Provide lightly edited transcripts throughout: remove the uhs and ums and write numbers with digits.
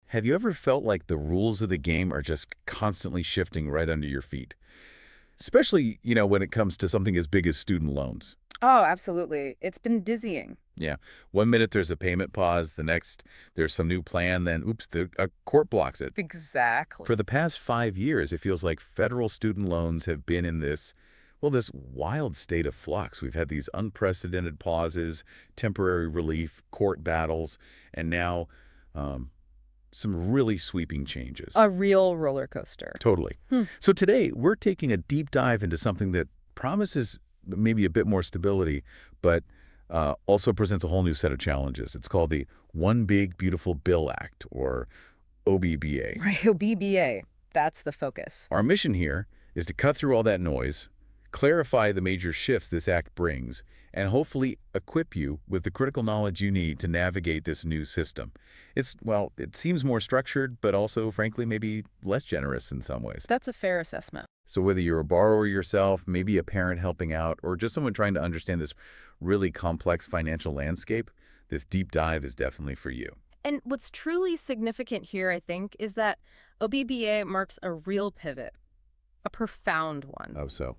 Have you ever felt like the rules of the game are just constantly shifting right under your feet? Especially, when it comes to something as big as student loans. Oh, absolutely. It's been dizzying. Yeah. One minute there's a payment pause, the next there's some new plan, then oops, a court blocks it. For Exactly. the past 5 years, it feels like federal student loans have been in this wild state of flux. We've had these unprecedented pauses, temporary relief, court battles, and now um, some really sweeping changes. A real roller coaster. Totally. Hmm. So today, we're taking a deep dive into something that promises maybe a bit more stability, but also presents a whole new set of challenges. It's called the One Big Beautiful Bill Act, or OBBA. Right, OBBBA. That's the focus. Our mission here is to cut through all that noise, clarify the major shifts this act brings, and hopefully equip you with the critical knowledge you need to navigate this new system. It seems more structured, but also, frankly, maybe less generous in some ways. That's a fair assessment. So whether you're a borrower yourself, maybe a parent helping out, or just someone trying to understand this really complex financial landscape, this deep dive is definitely for you. And what's truly significant here, I think, is that OBBA marks a real pivot, a profound one. Oh, so.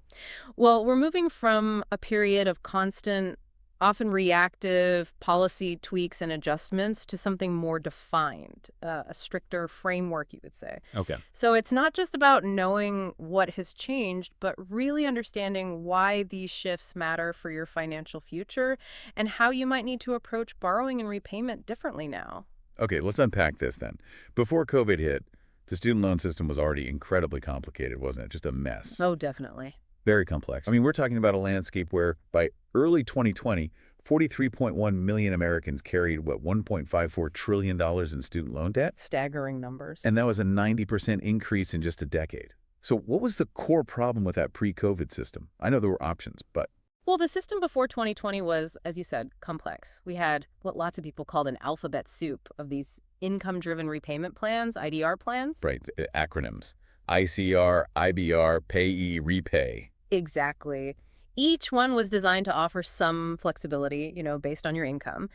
Well, we're moving from a period of constant, often reactive policy tweaks and adjustments to something more defined, a stricter framework, you would say. Okay. So it's not just about knowing what has changed, but really understanding why these shifts matter for your financial future and how you might need to approach borrowing and repayment differently now. Okay, let's unpack this then. Before COVID hit, the student loan system was already incredibly complicated, wasn't it? Just a mess. Oh, definitely. Very complex. I mean, we're talking about a landscape where by early 2020, 43.1 million Americans carried, $1.54 trillion in student loan debt? Staggering numbers. And that was a 90% increase in just a decade. So what was the core problem with that pre-COVID system? I know there were options, but Well, the system before 2020 was, as you said, complex. We had what lots of people called an alphabet soup of these income-driven repayment plans, IDR plans. right, the acronyms. ICR, IBR, payee, repay. Exactly. Each one was designed to offer some flexibility, based on your income.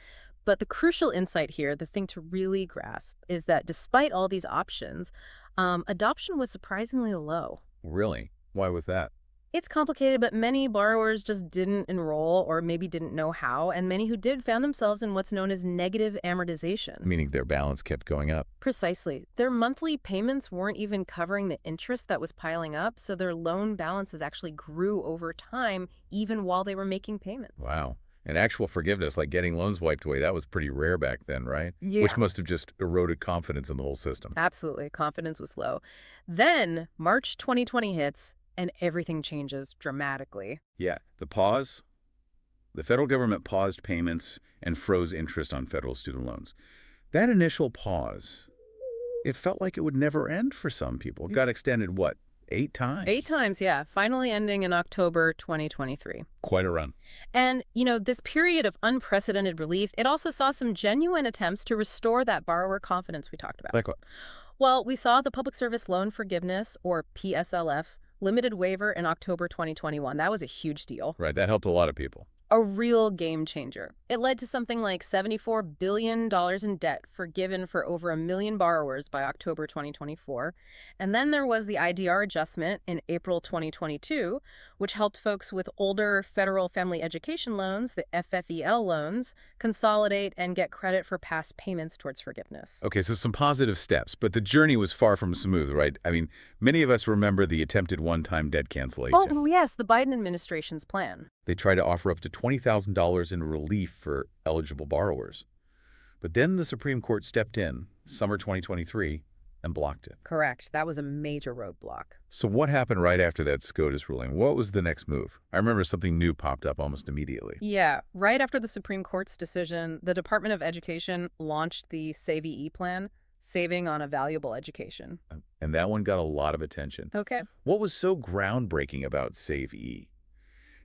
But the crucial insight here, the thing to really grasp, is that despite all these options, adoption was surprisingly low. Really? Why was that? It's complicated, but many borrowers just didn't enroll or maybe didn't know how, and many who did found themselves in what's known as negative amortization. Meaning their balance kept going up. Precisely. Their monthly payments weren't even covering the interest that was piling up, so their loan balances actually grew over time, even while they were making payments. Wow. And actual forgiveness, like getting loans wiped away, that was pretty rare back then, right? Yeah. Which must have just eroded confidence in the whole system. Absolutely. Confidence was low. Then March 2020 hits, and everything changes dramatically. Yeah, the pause. The federal government paused payments and froze interest on federal student loans. That initial pause, it felt like it would never end for some people. It got extended, 8 times? 8 times, yeah, finally ending in October 2023. Quite a run. And, this period of unprecedented relief, it also saw some genuine attempts to restore that borrower confidence we talked about. Like what? Well, we saw the Public Service Loan Forgiveness, or PSLF, limited waiver in October 2021. That was a huge deal. Right, that helped a lot of people. A real game changer. It led to something like $74 billion in debt forgiven for over 1 million borrowers by October 2024. And then there was the IDR adjustment in April 2022, which helped folks with older federal family education loans, the FFEL loans, consolidate and get credit for past payments towards forgiveness. Okay, so some positive steps, but the journey was far from smooth, right? I mean, many of us remember the attempted one-time debt cancellation. Oh, yes, the Biden administration's plan. They tried to offer up to $20,000 in relief for eligible borrowers. But then the Supreme Court stepped in, summer 2023, and blocked it. Correct. That was a major roadblock. So what happened right after that SCOTUS ruling? What was the next move? I remember something new popped up almost immediately. Yeah, right after the Supreme Court's decision, the Department of Education launched the SAVE plan, Saving on a Valuable Education. And that one got a lot of attention. Okay. What was so groundbreaking about SAVE?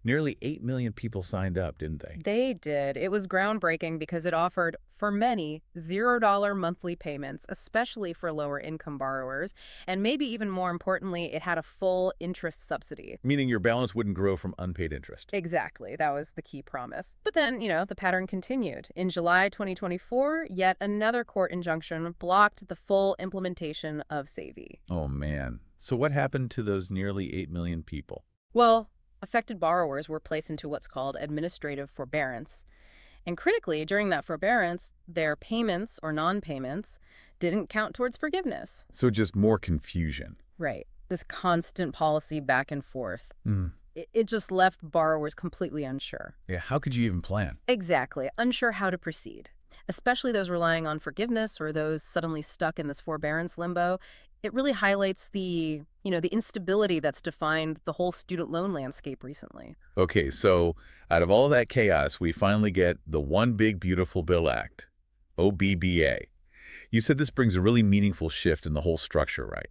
Nearly 8 million people signed up, didn't they? They did. It was groundbreaking because it offered, for many, $0 monthly payments, especially for lower income borrowers. And maybe even more importantly, it had a full interest subsidy. Meaning your balance wouldn't grow from unpaid interest. Exactly. That was the key promise. But then, the pattern continued. In July 2024, yet another court injunction blocked the full implementation of SAVE. Oh, man. So what happened to those nearly 8 million people? Well, affected borrowers were placed into what's called administrative forbearance. And critically, during that forbearance, their payments or non-payments didn't count towards forgiveness. So just more confusion. Right. This constant policy back and forth. Mm. It just left borrowers completely unsure. Yeah, how could you even plan? Exactly. Unsure how to proceed. Especially those relying on forgiveness or those suddenly stuck in this forbearance limbo. It really highlights the instability that's defined the whole student loan landscape recently. Okay, so out of all that chaos, we finally get the One Big Beautiful Bill Act, OBBBA. You said this brings a really meaningful shift in the whole structure, right?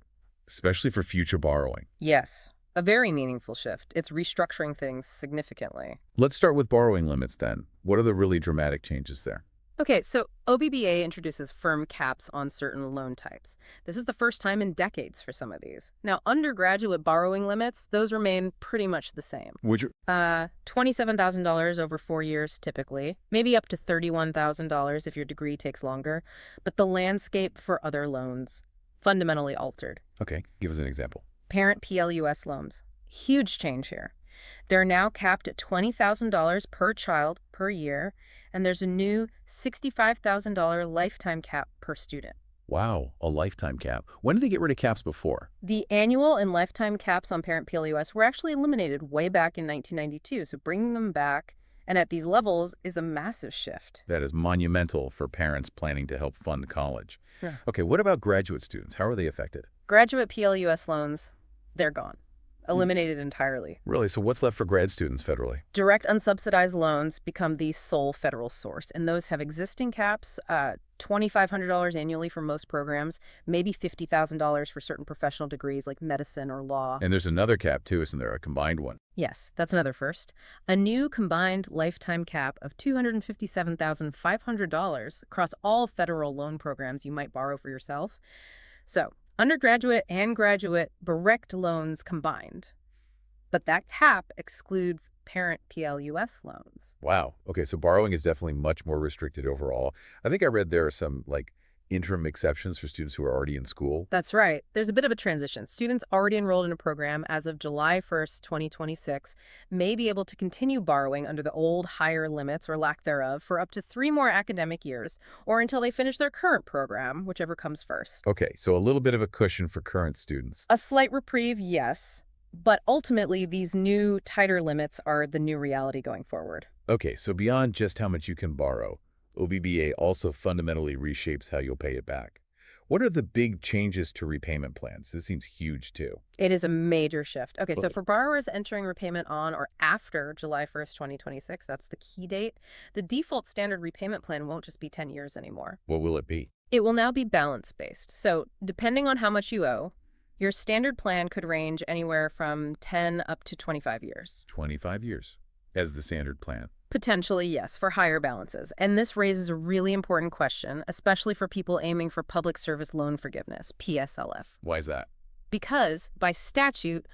Especially for future borrowing. Yes, a very meaningful shift. It's restructuring things significantly. Let's start with borrowing limits then. What are the really dramatic changes there? Okay, so OBBA introduces firm caps on certain loan types. This is the first time in decades for some of these. Now, undergraduate borrowing limits, those remain pretty much the same. Would you? $27,000 over 4 years typically, maybe up to $31,000 if your degree takes longer, but the landscape for other loans fundamentally altered. Okay, give us an example. Parent PLUS loans, huge change here. They're now capped at $20,000 per child per year, and there's a new $65,000 lifetime cap per student. Wow, a lifetime cap. When did they get rid of caps before? The annual and lifetime caps on parent PLUS were actually eliminated way back in 1992, so bringing them back and at these levels is a massive shift. That is monumental for parents planning to help fund college. Yeah. Okay, what about graduate students? How are they affected? Graduate PLUS loans, they're gone. Eliminated entirely. Really? So what's left for grad students federally? Direct unsubsidized loans become the sole federal source, and those have existing caps, $2,500 annually for most programs, maybe $50,000 for certain professional degrees like medicine or law. And there's another cap too, isn't there? A combined one. Yes, that's another first. A new combined lifetime cap of $257,500 across all federal loan programs you might borrow for yourself. So, undergraduate and graduate direct loans combined. But that cap excludes parent PLUS loans. Wow. Okay, so borrowing is definitely much more restricted overall. I think I read there are some interim exceptions for students who are already in school. That's right. There's a bit of a transition. Students already enrolled in a program as of July 1st, 2026 may be able to continue borrowing under the old higher limits or lack thereof for up to 3 more academic years or until they finish their current program, whichever comes first. Okay, so a little bit of a cushion for current students. A slight reprieve, yes. But ultimately, these new, tighter limits are the new reality going forward. Okay, so beyond just how much you can borrow, OBBA also fundamentally reshapes how you'll pay it back. What are the big changes to repayment plans? This seems huge, too. It is a major shift. Okay, so for borrowers entering repayment on or after July 1st, 2026, that's the key date, the default standard repayment plan won't just be 10 years anymore. What will it be? It will now be balance-based. So depending on how much you owe, your standard plan could range anywhere from 10 up to 25 years. 25 years as the standard plan. Potentially, yes, for higher balances. And this raises a really important question, especially for people aiming for public service loan forgiveness, PSLF. Why is that? Because, by statute,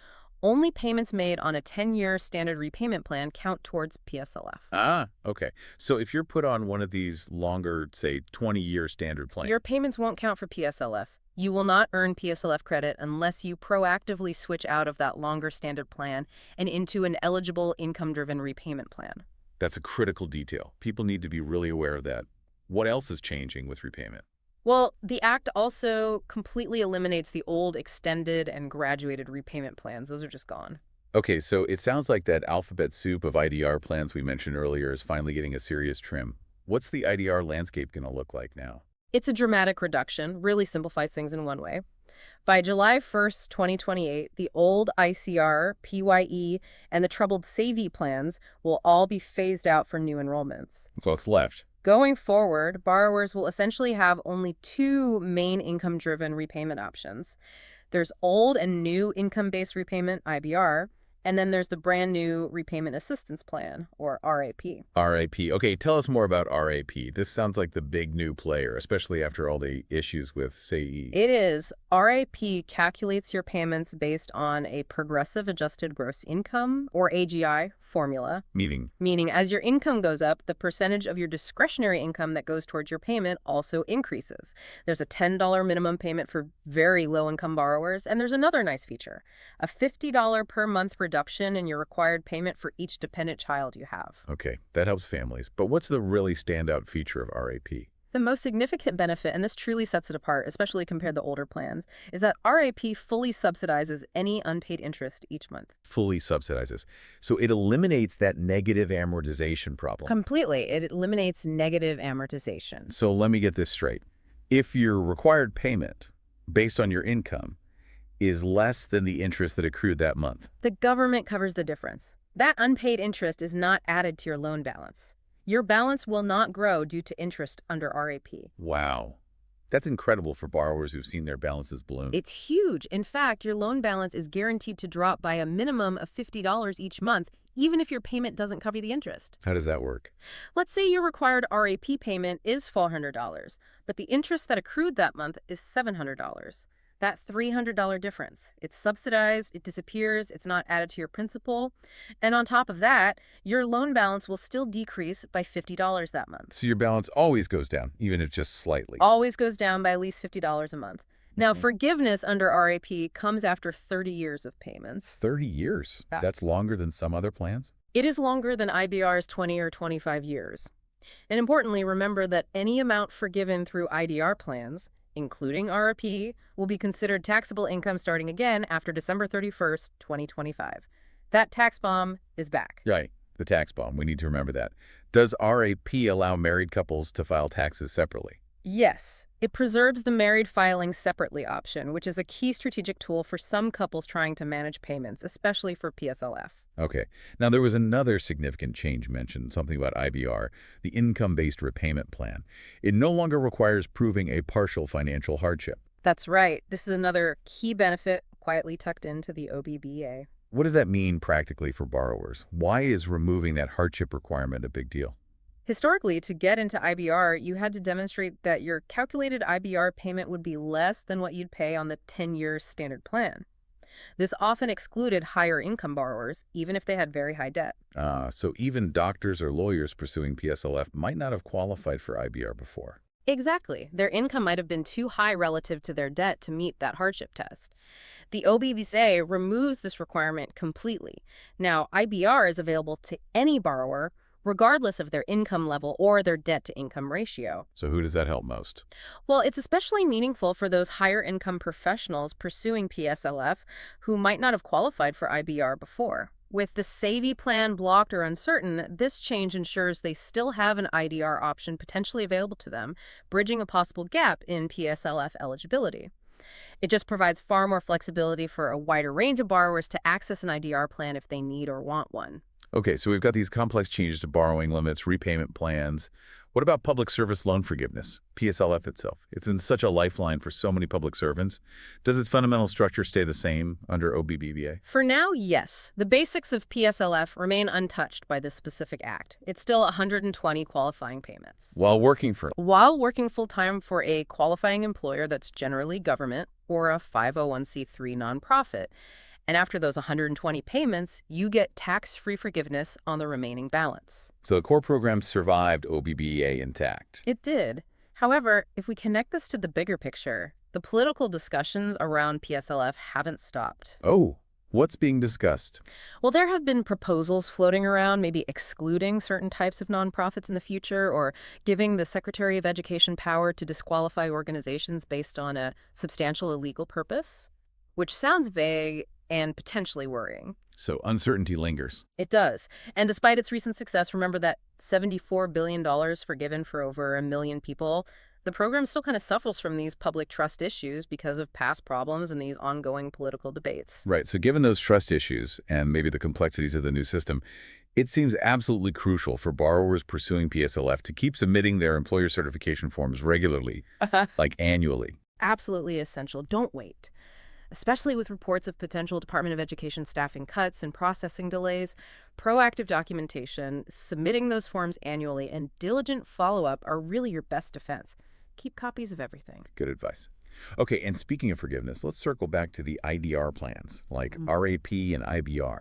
only payments made on a 10-year standard repayment plan count towards PSLF. Ah, okay. So if you're put on one of these longer, say, 20-year standard plans, your payments won't count for PSLF. You will not earn PSLF credit unless you proactively switch out of that longer standard plan and into an eligible income-driven repayment plan. That's a critical detail. People need to be really aware of that. What else is changing with repayment? Well, the Act also completely eliminates the old extended and graduated repayment plans. Those are just gone. Okay, so it sounds like that alphabet soup of IDR plans we mentioned earlier is finally getting a serious trim. What's the IDR landscape going to look like now? It's a dramatic reduction, really simplifies things in one way. By July 1st, 2028, the old ICR, PYE, and the troubled SAVE plans will all be phased out for new enrollments. So what's left? Going forward, borrowers will essentially have only 2 main income-driven repayment options. There's old and new income-based repayment, IBR, And then there's the brand new Repayment Assistance Plan, or RAP. RAP. Okay, tell us more about RAP. This sounds like the big new player, especially after all the issues with SAE. It is. RAP calculates your payments based on a progressive adjusted gross income, or AGI, formula. Meaning, as your income goes up, the percentage of your discretionary income that goes towards your payment also increases. There's a $10 minimum payment for very low-income borrowers, and there's another nice feature, a $50 per month reduction in your required payment for each dependent child you have. Okay, that helps families. But what's the really standout feature of RAP? The most significant benefit, and this truly sets it apart, especially compared to older plans, is that RAP fully subsidizes any unpaid interest each month. Fully subsidizes. So it eliminates that negative amortization problem. Completely. It eliminates negative amortization. So let me get this straight. If your required payment, based on your income, is less than the interest that accrued that month, The government covers the difference. That unpaid interest is not added to your loan balance. Your balance will not grow due to interest under RAP. wow. That's incredible for borrowers who've seen their balances balloon. It's huge. In fact, your loan balance is guaranteed to drop by a minimum of $50 each month, even if your payment doesn't cover the interest. How does that work? Let's say your required RAP payment is $400, but the interest that accrued that month is $700. That $300 difference. It's subsidized, it disappears, it's not added to your principal. And on top of that, your loan balance will still decrease by $50 that month. So your balance always goes down, even if just slightly. Always goes down by at least $50 a month. Now, forgiveness under RAP comes after 30 years of payments. 30 years? Yeah. That's longer than some other plans? It is longer than IBR's 20 or 25 years. And importantly, remember that any amount forgiven through IDR plans, including RRP, will be considered taxable income starting again after December 31st, 2025. That tax bomb is back. Right, the tax bomb. We need to remember that. Does RAP allow married couples to file taxes separately? Yes, it preserves the married filing separately option, which is a key strategic tool for some couples trying to manage payments, especially for PSLF. Okay. Now, there was another significant change mentioned, something about IBR, the income-based repayment plan. It no longer requires proving a partial financial hardship. That's right. This is another key benefit quietly tucked into the OBBBA. What does that mean practically for borrowers? Why is removing that hardship requirement a big deal? Historically, to get into IBR, you had to demonstrate that your calculated IBR payment would be less than what you'd pay on the 10-year standard plan. This often excluded higher income borrowers, even if they had very high debt. So even doctors or lawyers pursuing PSLF might not have qualified for IBR before. Exactly. Their income might have been too high relative to their debt to meet that hardship test. The OBBBA removes this requirement completely. Now, IBR is available to any borrower, regardless of their income level or their debt-to-income ratio. So who does that help most? Well, it's especially meaningful for those higher-income professionals pursuing PSLF who might not have qualified for IBR before. With the SAVE plan blocked or uncertain, this change ensures they still have an IDR option potentially available to them, bridging a possible gap in PSLF eligibility. It just provides far more flexibility for a wider range of borrowers to access an IDR plan if they need or want one. Okay, so we've got these complex changes to borrowing limits, repayment plans. What about public service loan forgiveness, PSLF itself? It's been such a lifeline for so many public servants. Does its fundamental structure stay the same under OBBBA? For now, yes. The basics of PSLF remain untouched by this specific act. It's still 120 qualifying payments. While working full-time for a qualifying employer that's generally government or a 501c3 nonprofit. And after those 120 payments, you get tax-free forgiveness on the remaining balance. So the core program survived OBBBA intact. It did. However, if we connect this to the bigger picture, the political discussions around PSLF haven't stopped. Oh, what's being discussed? Well, there have been proposals floating around, maybe excluding certain types of nonprofits in the future or giving the Secretary of Education power to disqualify organizations based on a substantial illegal purpose, which sounds vague and potentially worrying. So uncertainty lingers. It does. And despite its recent success, remember that $74 billion forgiven for over 1 million people, the program still kind of suffers from these public trust issues because of past problems and these ongoing political debates. Right. So given those trust issues and maybe the complexities of the new system, it seems absolutely crucial for borrowers pursuing PSLF to keep submitting their employer certification forms regularly, like annually. Absolutely essential. Don't wait. especially with reports of potential Department of Education staffing cuts and processing delays. Proactive documentation, submitting those forms annually, and diligent follow-up are really your best defense. Keep copies of everything. Good advice. Okay, and speaking of forgiveness, let's circle back to the IDR plans, like RAP and IBR.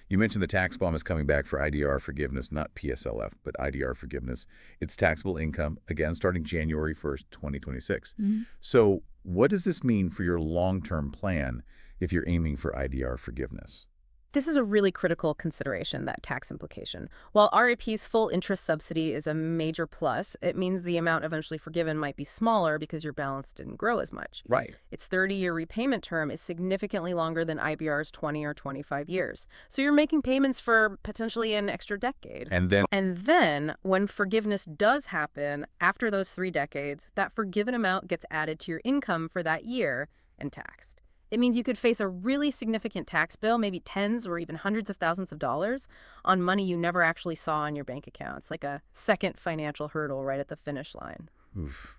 You mentioned the tax bomb is coming back for IDR forgiveness, not PSLF, but IDR forgiveness. It's taxable income, again, starting January 1st, 2026. So what does this mean for your long-term plan if you're aiming for IDR forgiveness? This is a really critical consideration, that tax implication. While RAP's full interest subsidy is a major plus, it means the amount eventually forgiven might be smaller because your balance didn't grow as much. Right. Its 30-year repayment term is significantly longer than IBR's 20 or 25 years. So you're making payments for potentially an extra decade. And then, when forgiveness does happen, after those 3 decades, that forgiven amount gets added to your income for that year and taxed. It means you could face a really significant tax bill, maybe tens or even hundreds of thousands of dollars, on money you never actually saw in your bank account. It's like a second financial hurdle right at the finish line. oof,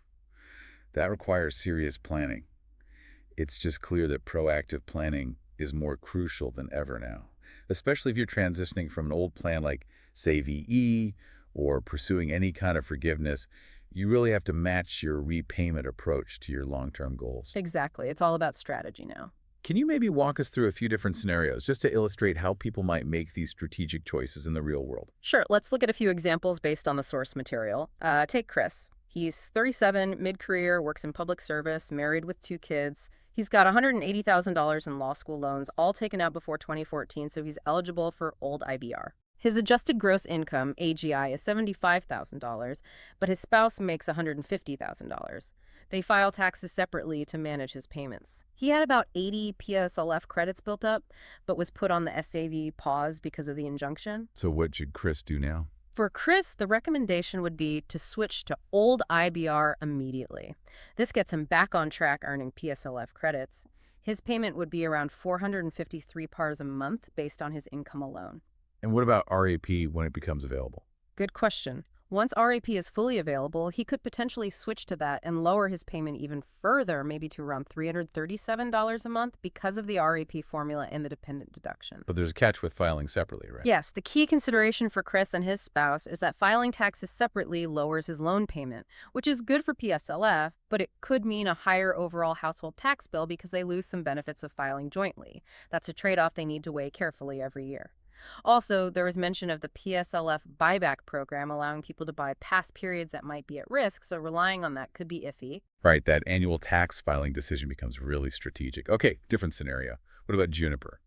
that requires serious planning. It's just clear that proactive planning is more crucial than ever now, especially if you're transitioning from an old plan like, say, VE or pursuing any kind of forgiveness. You really have to match your repayment approach to your long-term goals. Exactly. It's all about strategy now. Can you maybe walk us through a few different scenarios just to illustrate how people might make these strategic choices in the real world? Sure. Let's look at a few examples based on the source material. Take Chris. He's 37, mid-career, works in public service, married with 2 kids. He's got $180,000 in law school loans, all taken out before 2014, so he's eligible for old IBR. His adjusted gross income, AGI, is $75,000, but his spouse makes $150,000. They file taxes separately to manage his payments. He had about 80 PSLF credits built up, but was put on the SAV pause because of the injunction. So what should Chris do now? For Chris, the recommendation would be to switch to old IBR immediately. This gets him back on track earning PSLF credits. His payment would be around 453 PARs a month based on his income alone. And what about RAP when it becomes available? Good question. Once RAP is fully available, he could potentially switch to that and lower his payment even further, maybe to around $337 a month because of the RAP formula and the dependent deduction. But there's a catch with filing separately, right? Yes, the key consideration for Chris and his spouse is that filing taxes separately lowers his loan payment, which is good for PSLF, but it could mean a higher overall household tax bill because they lose some benefits of filing jointly. That's a trade-off they need to weigh carefully every year. Also, there was mention of the PSLF buyback program allowing people to buy past periods that might be at risk, so relying on that could be iffy. Right, that annual tax filing decision becomes really strategic. Okay, different scenario. What about Juniper?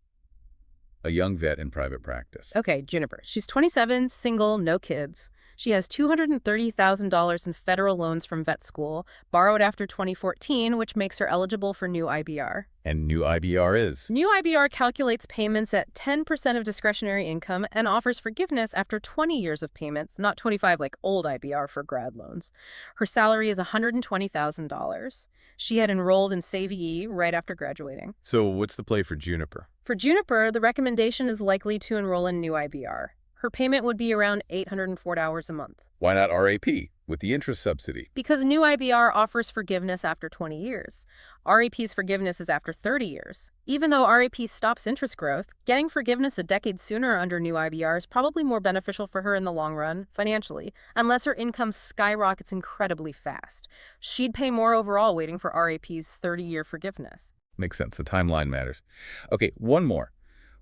A young vet in private practice. Okay, Juniper. She's 27, single, no kids. She has $230,000 in federal loans from vet school, borrowed after 2014, which makes her eligible for new IBR. And new IBR is? New IBR calculates payments at 10% of discretionary income and offers forgiveness after 20 years of payments, not 25 like old IBR for grad loans. Her salary is $120,000. She had enrolled in SAVE right after graduating. So what's the play for Juniper? For Juniper, the recommendation is likely to enroll in new IBR. Her payment would be around $804 a month. Why not RAP with the interest subsidy? Because new IBR offers forgiveness after 20 years. RAP's forgiveness is after 30 years. Even though RAP stops interest growth, getting forgiveness a decade sooner under new IBR is probably more beneficial for her in the long run, financially, unless her income skyrockets incredibly fast. She'd pay more overall waiting for RAP's 30-year forgiveness. Makes sense. The timeline matters. Okay, one more.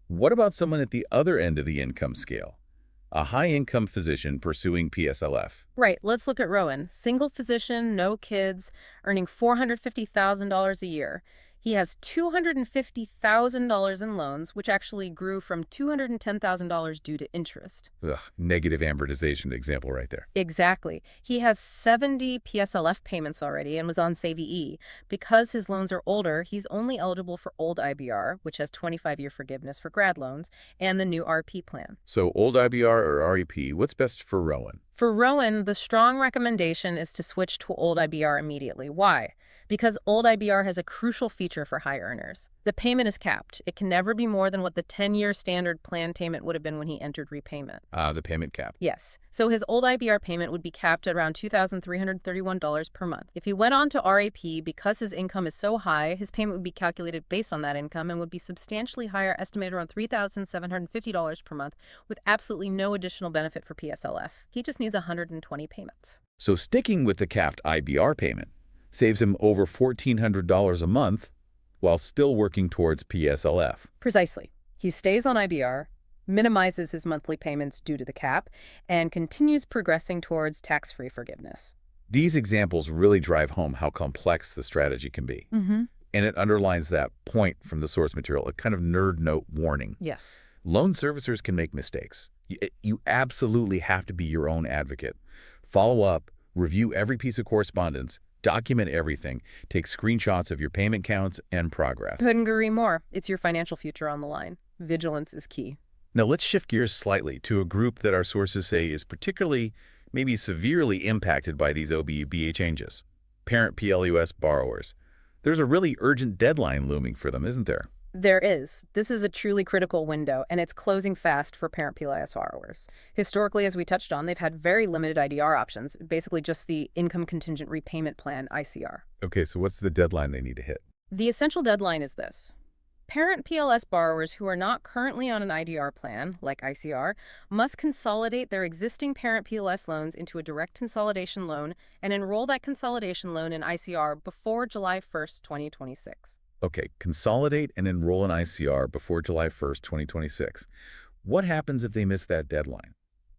What about someone at the other end of the income scale? A high-income physician pursuing PSLF. Right, let's look at Rowan. Single physician, no kids, earning $450,000 a year. He has $250,000 in loans, which actually grew from $210,000 due to interest. Ugh, negative amortization example right there. Exactly. He has 70 PSLF payments already and was on SAVE. Because his loans are older, he's only eligible for old IBR, which has 25-year forgiveness for grad loans, and the new RP plan. So old IBR or REP, what's best for Rowan? For Rowan, the strong recommendation is to switch to old IBR immediately. Why? Because old IBR has a crucial feature for high earners. The payment is capped. It can never be more than what the 10-year standard plan payment would have been when he entered repayment. The payment cap. Yes. So his old IBR payment would be capped at around $2,331 per month. If he went on to RAP, because his income is so high, his payment would be calculated based on that income and would be substantially higher, estimated around $3,750 per month, with absolutely no additional benefit for PSLF. He just needs 120 payments. So sticking with the capped IBR payment saves him over $1,400 a month while still working towards PSLF. Precisely. He stays on IBR, minimizes his monthly payments due to the cap, and continues progressing towards tax-free forgiveness. These examples really drive home how complex the strategy can be. Mm-hmm. And it underlines that point from the source material, a kind of nerd note warning. Yes. Loan servicers can make mistakes. You absolutely have to be your own advocate. Follow up, review every piece of correspondence, document everything, take screenshots of your payment counts and progress. Couldn't agree more. It's your financial future on the line. Vigilance is key. Now let's shift gears slightly to a group that our sources say is particularly, maybe severely impacted by these OBBBA changes. Parent PLUS borrowers. There's a really urgent deadline looming for them, isn't there? There is. This is a truly critical window, and it's closing fast for parent PLIS borrowers. Historically, as we touched on, they've had very limited IDR options, basically just the Income Contingent Repayment Plan, ICR. Okay, so what's the deadline they need to hit? The essential deadline is this. Parent PLS borrowers who are not currently on an IDR plan, like ICR, must consolidate their existing parent PLS loans into a direct consolidation loan and enroll that consolidation loan in ICR before July 1st, 2026. Okay, consolidate and enroll in ICR before July 1st, 2026. What happens if they miss that deadline?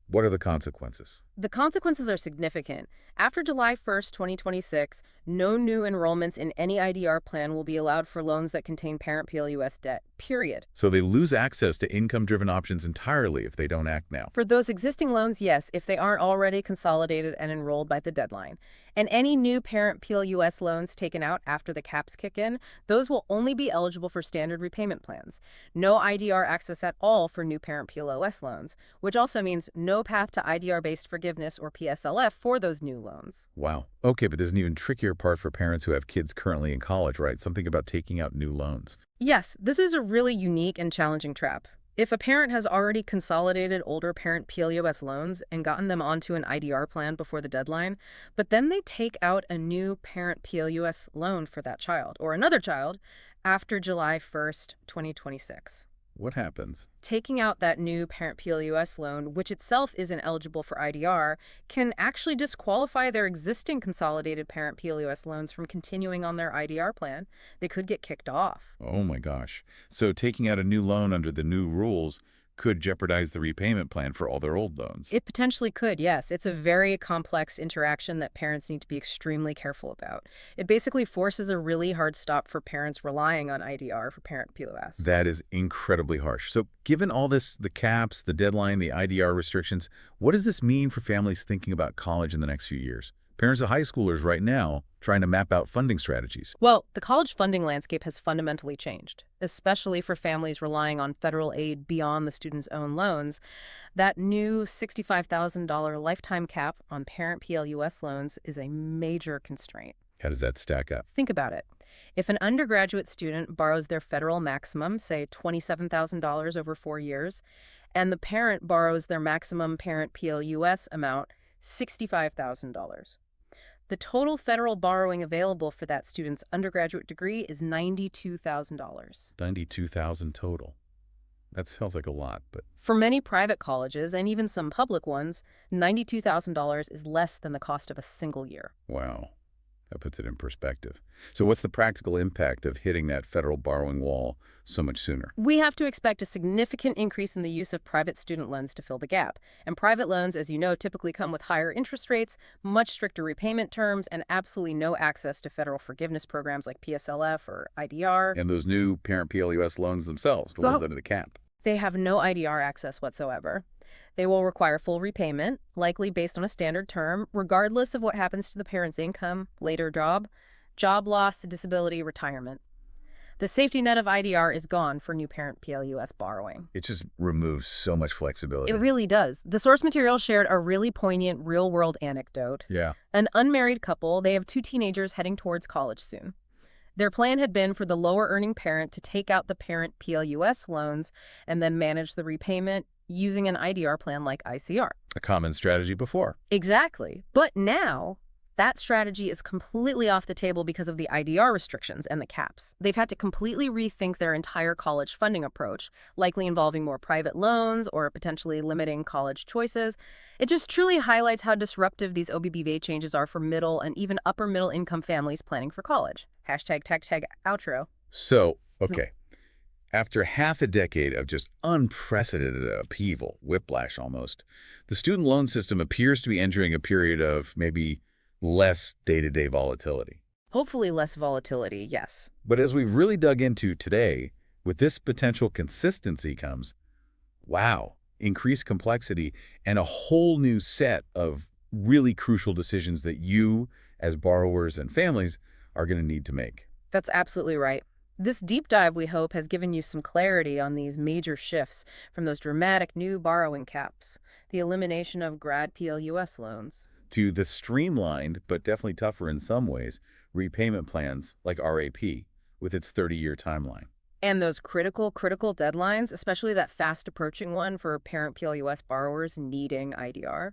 What are the consequences? The consequences are significant. After July 1st, 2026, no new enrollments in any IDR plan will be allowed for loans that contain parent PLUS debt, period. So they lose access to income-driven options entirely if they don't act now. For those existing loans, yes, if they aren't already consolidated and enrolled by the deadline. And any new parent PLUS loans taken out after the caps kick in, those will only be eligible for standard repayment plans. No IDR access at all for new parent PLUS loans, which also means no path to IDR-based forgiveness or PSLF for those new loans. Wow. Okay, but there's an even trickier part for parents who have kids currently in college, right? Something about taking out new loans. Yes, this is a really unique and challenging trap. If a parent has already consolidated older parent PLUS loans and gotten them onto an IDR plan before the deadline, but then they take out a new parent PLUS loan for that child or another child after July 1st, 2026. What happens? Taking out that new parent PLUS loan, which itself isn't eligible for IDR, can actually disqualify their existing consolidated parent PLUS loans from continuing on their IDR plan. They could get kicked off. Oh my gosh. So taking out a new loan under the new rules could jeopardize the repayment plan for all their old loans. It potentially could, yes. It's a very complex interaction that parents need to be extremely careful about. It basically forces a really hard stop for parents relying on IDR for parent PLUS. That is incredibly harsh. So given all this, the caps, the deadline, the IDR restrictions, what does this mean for families thinking about college in the next few years? Parents of high schoolers right now trying to map out funding strategies. Well, the college funding landscape has fundamentally changed, especially for families relying on federal aid beyond the student's own loans. That new $65,000 lifetime cap on parent PLUS loans is a major constraint. How does that stack up? Think about it. If an undergraduate student borrows their federal maximum, say $27,000 over 4 years, and the parent borrows their maximum parent PLUS amount, $65,000. The total federal borrowing available for that student's undergraduate degree is $92,000. $92,000 total. That sounds like a lot, but... For many private colleges, and even some public ones, $92,000 is less than the cost of a single year. Wow. That puts it in perspective. So what's the practical impact of hitting that federal borrowing wall so much sooner? We have to expect a significant increase in the use of private student loans to fill the gap. And private loans, as you know, typically come with higher interest rates, much stricter repayment terms, and absolutely no access to federal forgiveness programs like PSLF or IDR. And those new parent PLUS loans themselves, the ones under the cap. They have no IDR access whatsoever. They will require full repayment, likely based on a standard term, regardless of what happens to the parent's income, later job loss, disability, retirement. The safety net of IDR is gone for new parent PLUS borrowing. It just removes so much flexibility. It really does. The source material shared a really poignant real-world anecdote. Yeah. An unmarried couple, they have 2 teenagers heading towards college soon. Their plan had been for the lower-earning parent to take out the parent PLUS loans and then manage the repayment using an IDR plan like ICR. A common strategy before. Exactly. But now, that strategy is completely off the table because of the IDR restrictions and the caps. They've had to completely rethink their entire college funding approach, likely involving more private loans or potentially limiting college choices. It just truly highlights how disruptive these OBBBA changes are for middle and even upper middle income families planning for college. #tag outro. So, okay. After half a decade of just unprecedented upheaval, whiplash almost, the student loan system appears to be entering a period of maybe less day-to-day volatility. Hopefully less volatility, yes. But as we've really dug into today, with this potential consistency comes, wow, increased complexity and a whole new set of really crucial decisions that you, as borrowers and families, are going to need to make. That's absolutely right. This deep dive, we hope, has given you some clarity on these major shifts from those dramatic new borrowing caps, the elimination of grad PLUS loans, To the streamlined, but definitely tougher in some ways, repayment plans like RAP with its 30-year timeline. and those critical deadlines, especially that fast approaching one for parent PLUS borrowers needing IDR.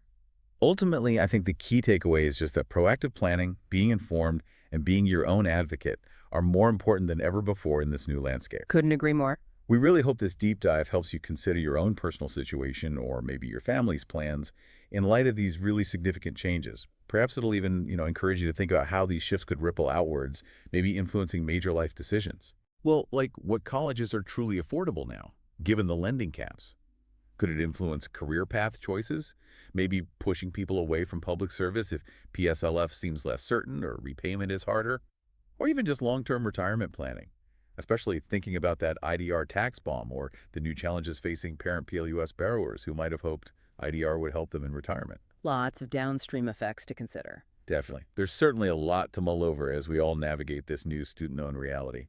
Ultimately, I think the key takeaway is just that proactive planning, being informed, and being your own advocate are more important than ever before in this new landscape. Couldn't agree more. We really hope this deep dive helps you consider your own personal situation or maybe your family's plans in light of these really significant changes. Perhaps it'll even, encourage you to think about how these shifts could ripple outwards, maybe influencing major life decisions. Well, like what colleges are truly affordable now, given the lending caps? Could it influence career path choices? Maybe pushing people away from public service if PSLF seems less certain or repayment is harder? Or even just long-term retirement planning, especially thinking about that IDR tax bomb or the new challenges facing parent PLUS borrowers who might have hoped IDR would help them in retirement. Lots of downstream effects to consider. Definitely. There's certainly a lot to mull over as we all navigate this new student-owned reality.